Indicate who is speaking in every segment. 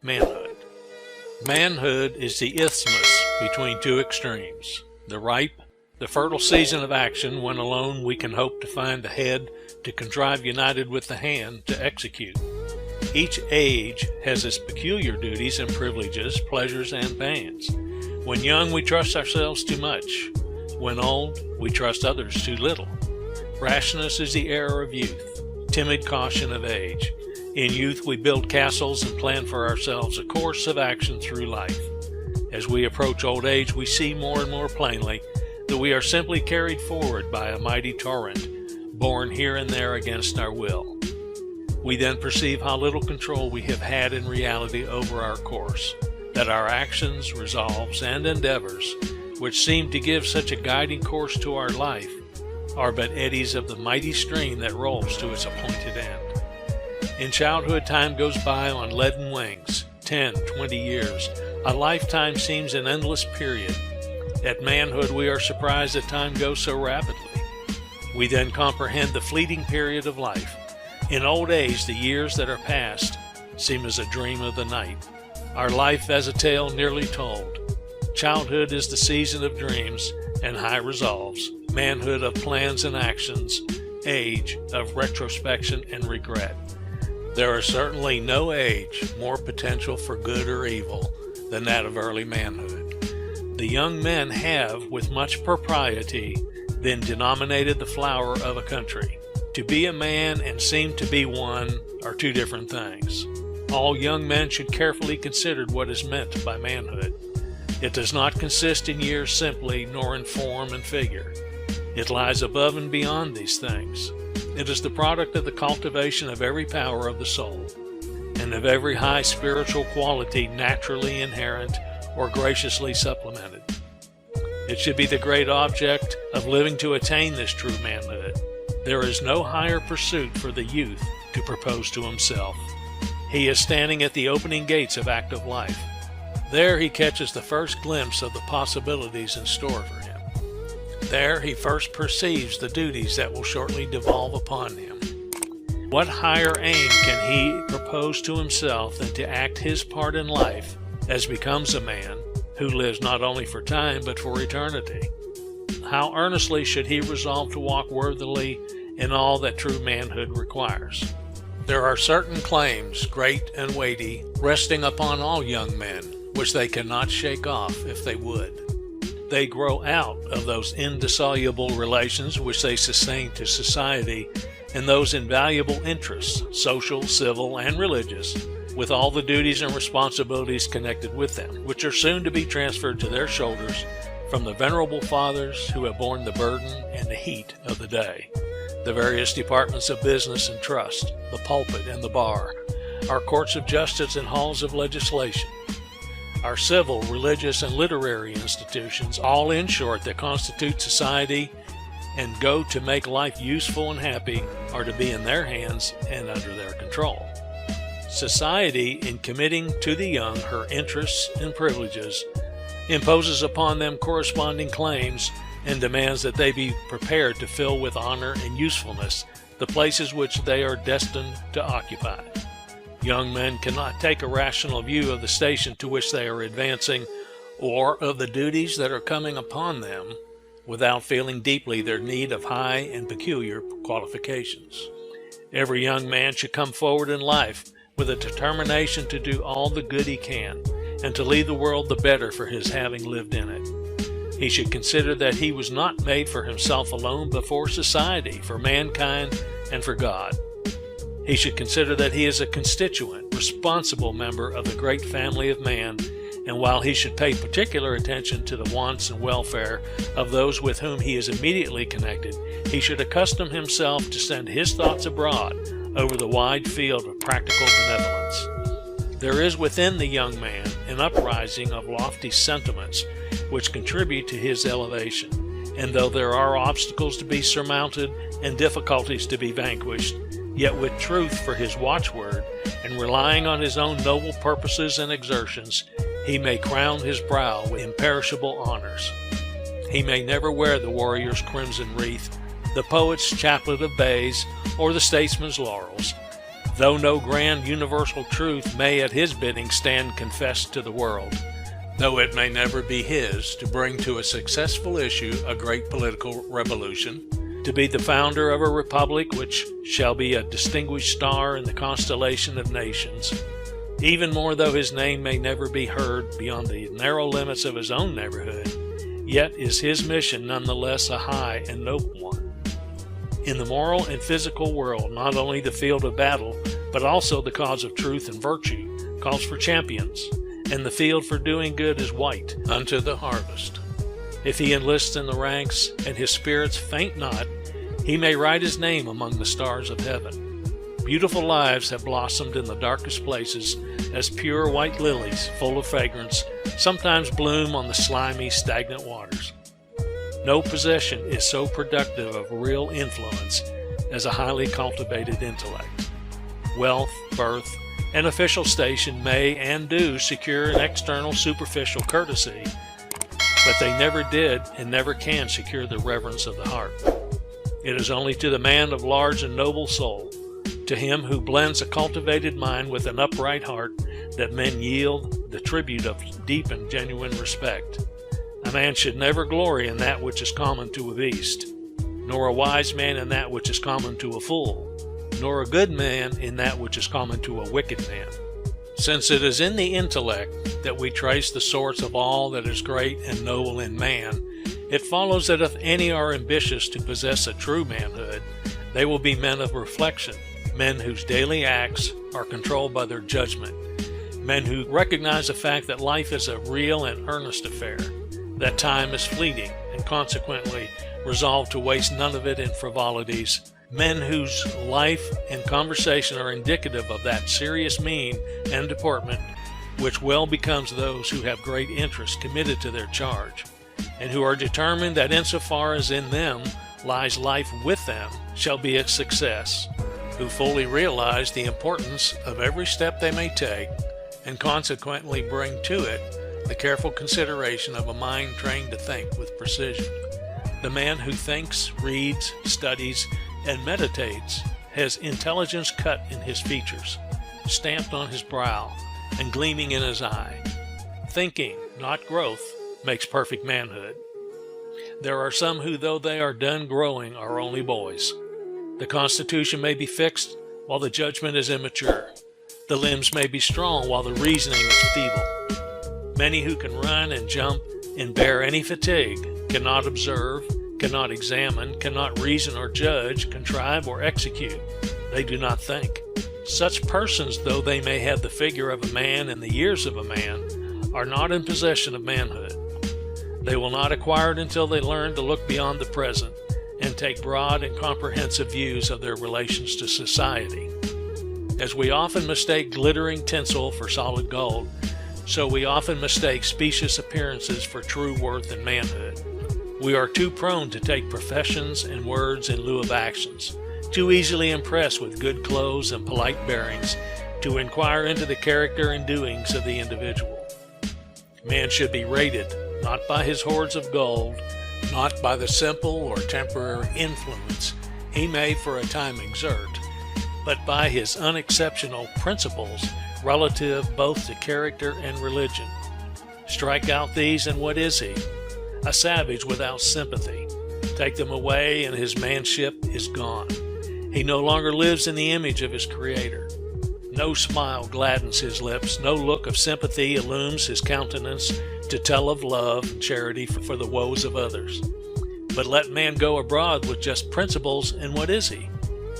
Speaker 1: Manhood. Manhood is the isthmus between two extremes, the ripe, the fertile season of action when alone we can hope to find the head to contrive united with the hand to execute. Each age has its peculiar duties and privileges, pleasures and pains. When young, we trust ourselves too much. When old, we trust others too little. Rashness is the error of youth, timid caution of age. In youth, we build castles and plan for ourselves a course of action through life. As we approach old age, we see more and more plainly that we are simply carried forward by a mighty torrent, borne here and there against our will. We then perceive how little control we have had in reality over our course, that our actions, resolves, and endeavors, which seem to give such a guiding course to our life, are but eddies of the mighty stream that rolls to its appointed end. In childhood, time goes by on leaden wings, 10, 20 years. A lifetime seems an endless period. At manhood, we are surprised that time goes so rapidly. We then comprehend the fleeting period of life. In old age, the years that are past seem as a dream of the night, our life as a tale nearly told. Childhood is the season of dreams and high resolves, manhood of plans and actions, age of retrospection and regret. There is certainly no age more potential for good or evil than that of early manhood. The young men have, with much propriety, been denominated the flower of a country. To be a man and seem to be one are two different things. All young men should carefully consider what is meant by manhood. It does not consist in years simply, nor in form and figure. It lies above and beyond these things. It is the product of the cultivation of every power of the soul, and of every high spiritual quality naturally inherent or graciously supplemented. It should be the great object of living to attain this true manhood. There is no higher pursuit for the youth to propose to himself. He is standing at the opening gates of active life. There he catches the first glimpse of the possibilities in store for him. There he first perceives the duties that will shortly devolve upon him. What higher aim can he propose to himself than to act his part in life as becomes a man who lives not only for time but for eternity? How earnestly should he resolve to walk worthily in all that true manhood requires? There are certain claims, great and weighty, resting upon all young men, which they cannot shake off if they would. They grow out of those indissoluble relations which they sustain to society and those invaluable interests, social, civil, and religious, with all the duties and responsibilities connected with them, which are soon to be transferred to their shoulders from the venerable fathers who have borne the burden and the heat of the day. The various departments of business and trust, the pulpit and the bar, our courts of justice and halls of legislation, our civil, religious, and literary institutions, all in short that constitute society and go to make life useful and happy, are to be in their hands and under their control. Society, in committing to the young her interests and privileges, imposes upon them corresponding claims and demands that they be prepared to fill with honor and usefulness the places which they are destined to occupy. Young men cannot take a rational view of the station to which they are advancing or of the duties that are coming upon them without feeling deeply their need of high and peculiar qualifications. Every young man should come forward in life with a determination to do all the good he can and to leave the world the better for his having lived in it. He should consider that he was not made for himself alone, but for society, for mankind, and for God. He should consider that he is a constituent, responsible member of the great family of man, and while he should pay particular attention to the wants and welfare of those with whom he is immediately connected, he should accustom himself to send his thoughts abroad over the wide field of practical benevolence. There is within the young man an uprising of lofty sentiments which contribute to his elevation, and though there are obstacles to be surmounted and difficulties to be vanquished, yet with truth for his watchword, and relying on his own noble purposes and exertions, he may crown his brow with imperishable honors. He may never wear the warrior's crimson wreath, the poet's chaplet of bays, or the statesman's laurels, though no grand universal truth may at his bidding stand confessed to the world, though it may never be his to bring to a successful issue a great political revolution, to be the founder of a republic which shall be a distinguished star in the constellation of nations, even more though his name may never be heard beyond the narrow limits of his own neighborhood, yet is his mission nonetheless a high and noble one. In the moral and physical world, not only the field of battle, but also the cause of truth and virtue calls for champions, and the field for doing good is white unto the harvest. If he enlists in the ranks, and his spirits faint not, he may write his name among the stars of heaven. Beautiful lives have blossomed in the darkest places, as pure white lilies, full of fragrance, sometimes bloom on the slimy, stagnant waters. No possession is so productive of real influence as a highly cultivated intellect. Wealth, birth, and official station may and do secure an external superficial courtesy, but they never did and never can secure the reverence of the heart. It is only to the man of large and noble soul, to him who blends a cultivated mind with an upright heart, that men yield the tribute of deep and genuine respect. A man should never glory in that which is common to a beast, nor a wise man in that which is common to a fool, nor a good man in that which is common to a wicked man. Since it is in the intellect that we trace the source of all that is great and noble in man, it follows that if any are ambitious to possess a true manhood, they will be men of reflection, men whose daily acts are controlled by their judgment, men who recognize the fact that life is a real and earnest affair, that time is fleeting, and consequently resolve to waste none of it in frivolities, men whose life and conversation are indicative of that serious mien and deportment which well becomes those who have great interest committed to their charge, and who are determined that insofar as in them lies life with them shall be a success, who fully realize the importance of every step they may take, and consequently bring to it the careful consideration of a mind trained to think with precision. The man who thinks, reads, studies, and meditates has intelligence cut in his features, stamped on his brow, and gleaming in his eye. Thinking, not growth, makes perfect manhood. There are some who, though they are done growing, are only boys. The constitution may be fixed while the judgment is immature. The limbs may be strong while the reasoning is feeble. Many who can run and jump and bear any fatigue cannot observe, cannot examine, cannot reason or judge, contrive or execute. They do not think. Such persons, though they may have the figure of a man and the years of a man, are not in possession of manhood. They will not acquire it until they learn to look beyond the present and take broad and comprehensive views of their relations to society. As we often mistake glittering tinsel for solid gold, so we often mistake specious appearances for true worth and manhood. We are too prone to take professions and words in lieu of actions, too easily impressed with good clothes and polite bearings, to inquire into the character and doings of the individual. Man should be rated not by his hoards of gold, not by the simple or temporary influence he may for a time exert, but by his unexceptional principles relative both to character and religion. Strike out these, and what is he? A savage without sympathy. Take them away, and his manship is gone. He no longer lives in the image of his Creator. No smile gladdens his lips, no look of sympathy illumes his countenance to tell of love and charity for the woes of others. But let man go abroad with just principles, and what is he?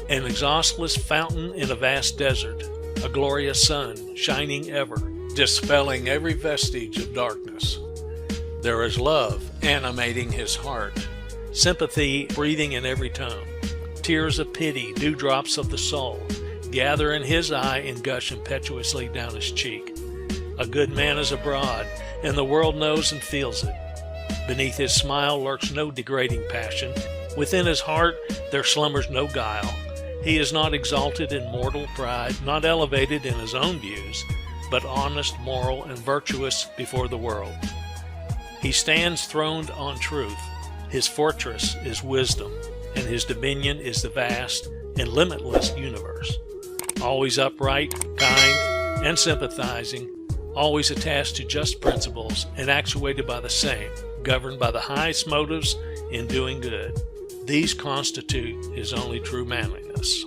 Speaker 1: An exhaustless fountain in a vast desert, a glorious sun, shining ever, dispelling every vestige of darkness. There is love animating his heart, sympathy breathing in every tone, tears of pity, dewdrops of the soul, gather in his eye and gush impetuously down his cheek. A good man is abroad, and the world knows and feels it. Beneath his smile lurks no degrading passion. Within his heart there slumbers no guile. He is not exalted in mortal pride, not elevated in his own views, but honest, moral, and virtuous before the world. He stands throned on truth. His fortress is wisdom, and his dominion is the vast and limitless universe. always upright, kind, and sympathizing, always attached to just principles and actuated by the same, governed by the highest motives in doing good. These constitute his only true manliness.